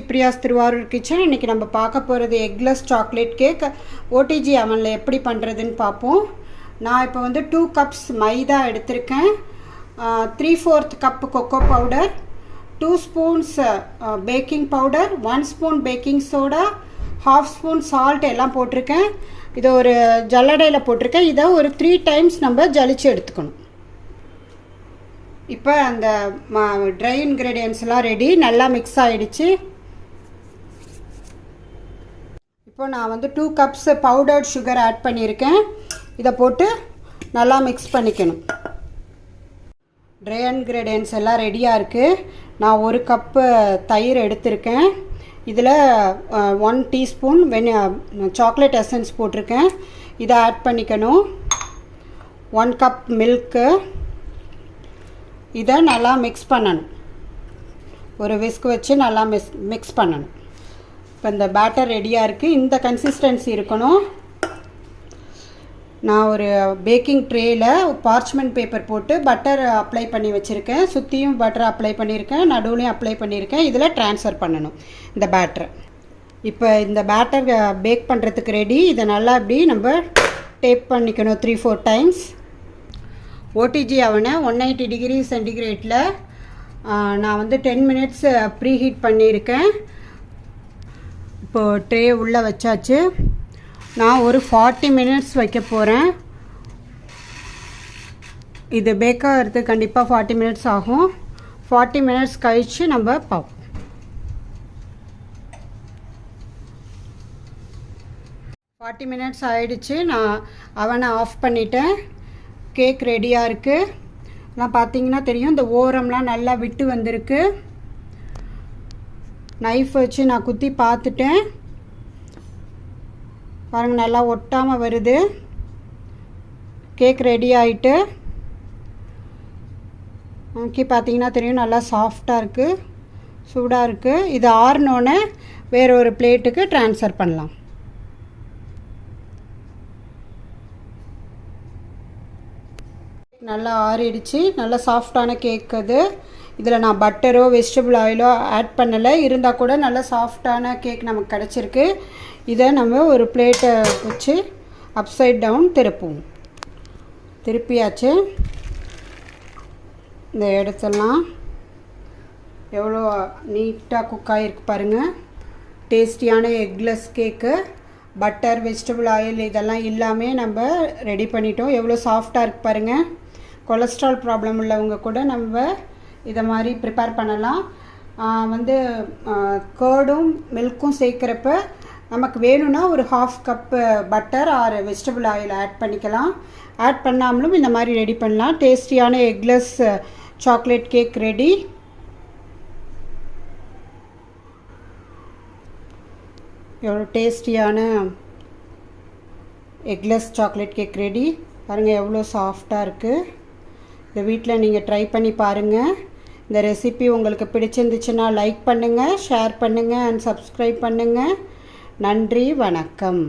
பிரியாஸ் Thiruvarur kitchen. இன்றைக்கி நம்ம பார்க்க போகிறது எக்லெஸ் சாக்லேட் கேக் ஓடிஜி அவனில் எப்படி பண்ணுறதுன்னு பார்ப்போம். நான் இப்போ வந்து 2 கப்ஸ் மைதா எடுத்திருக்கேன், 3/4 cup cocoa powder, 2 spoons baking powder, 1 spoon baking soda, 1/2 spoon salt எல்லாம் போட்டிருக்கேன். இதை ஒரு ஜல்லடையில் போட்டிருக்கேன். இதை ஒரு 3 டைம்ஸ் நம்ம ஜலிச்சு எடுத்துக்கணும். இப்போ அந்த ட்ரை இன்க்ரீடியன்ட்ஸ் எல்லாம் ரெடி, நல்லா மிக்ஸ் ஆகிடுச்சு. இப்போ நான் வந்து 2 கப்ஸ் பவுடர்ட் சுகர் ஆட் பண்ணியிருக்கேன். இதை போட்டு நல்லா மிக்ஸ் பண்ணிக்கணும். ட்ரை இன்க்ரீடியன்ட்ஸ் எல்லாம் ரெடியாக இருக்குது. நான் 1 கப்பு தயிர் எடுத்திருக்கேன். இதில் 1 டீஸ்பூன் சாக்லேட் எசன்ஸ் போட்டிருக்கேன். இதை ஆட் பண்ணிக்கணும். 1 கப் மில்க்கு. இதை நல்லா மிக்ஸ் பண்ணணும். ஒரு விஸ்க் வச்சு நல்லா மிக்ஸ் பண்ணணும். இப்போ இந்த பேட்டர் ரெடியாக இருக்குது. இந்த கன்சிஸ்டன்சி இருக்கணும். நான் ஒரு பேக்கிங் ட்ரேயில் பார்ச்மெண்ட் பேப்பர் போட்டு பட்டர் அப்ளை பண்ணி வச்சுருக்கேன். சுற்றியும் பட்டர் அப்ளை பண்ணியிருக்கேன், நடுவுலையும் அப்ளை பண்ணியிருக்கேன். இதில் ட்ரான்ஸ்ஃபர் பண்ணணும் இந்த பேட்டரை. இப்போ இந்த பேட்டர் பேக் பண்ணுறதுக்கு ரெடி. இதை நல்லா இப்படி நம்ம டேப் பண்ணிக்கணும் 3-4 டைம்ஸ். ஓடிஜி அவனை 180 டிகிரி சென்டிகிரேட்டில் நான் வந்து 10 மினிட்ஸ் ப்ரீ ஹீட் பண்ணியிருக்கேன். இப்போது ட்ரே உள்ளே வச்சாச்சு. நான் ஒரு 40 மினிட்ஸ் வைக்க போகிறேன். இது பேக் ஆகிறதுக்கு கண்டிப்பாக 40 மினிட்ஸ் ஆகும். 40 மினிட்ஸ் கழித்து நம்ம பார்ப்போம். ஃபார்ட்டி மினிட்ஸ் ஆகிடுச்சு. நான் அவனை ஆஃப் பண்ணிட்டேன். கேக் ரெடியாக இருக்குது. நான் பார்த்தீங்கன்னா தெரியும், இந்த ஓரம்லாம் நல்லா விட்டு வந்திருக்கு. நைஃப் வச்சு நான் குத்தி பார்த்துட்டேன். பாருங்கள், நல்லா ஒட்டாமல் வருது. கேக் ரெடி ஆகிட்டு ஓகே, பார்த்தீங்கன்னா தெரியும், நல்லா சாஃப்டாக இருக்குது, சூடாக இருக்குது. இது ஆறினோன்னே வேறு ஒரு பிளேட்டுக்கு ட்ரான்ஸ்ஃபர் பண்ணலாம். நல்லா ஆறிடுச்சு. நல்லா சாஃப்டான கேக் அது. இதில் நான் பட்டரோ வெஜிடபிள் ஆயிலோ ஆட் பண்ணலை. இருந்தால் கூட நல்லா சாஃப்டான கேக் நமக்கு கிடச்சிருக்கு. இதை நம்ம ஒரு பிளேட்டை வச்சு அப்சைட் டவுன் திருப்புவோம். திருப்பியாச்சு. இந்த இடத்தெல்லாம் எவ்வளோ நீட்டாக குக் ஆகிருக்கு பாருங்கள். டேஸ்டியான எக்லெஸ் கேக்கு, பட்டர் வெஜிடபிள் ஆயில் இதெல்லாம் எல்லாமே நம்ம ரெடி பண்ணிட்டோம். எவ்வளோ சாஃப்டாக இருக்குது பாருங்கள். கொலஸ்ட்ரால் ப்ராப்ளம் உள்ளவங்க கூட நம்ம இதை மாதிரி ப்ரிப்பேர் பண்ணலாம். வந்து கர்டும் மில்க்கும் சேர்க்குறப்ப நமக்கு வேணும்னா ஒரு 1/2 cup butter or vegetable oil add பண்ணிக்கலாம். ஆட் பண்ணாமலும் இந்த மாதிரி ரெடி பண்ணலாம். டேஸ்டியான எக்லெஸ் சாக்லேட் கேக் ரெடி. எவ்வளோ டேஸ்டியான எக்லெஸ் சாக்லேட் கேக் ரெடி. பாருங்கள் எவ்வளோ சாஃப்டாக இருக்குது. இந்த வீட்டில் நீங்கள் ட்ரை பண்ணி பாருங்கள். இந்த ரெசிபி உங்களுக்கு பிடிச்சிருந்துச்சுன்னா லைக் பண்ணுங்கள், ஷேர் பண்ணுங்கள் அண்ட் சப்ஸ்கிரைப் பண்ணுங்கள். நன்றி, வணக்கம்.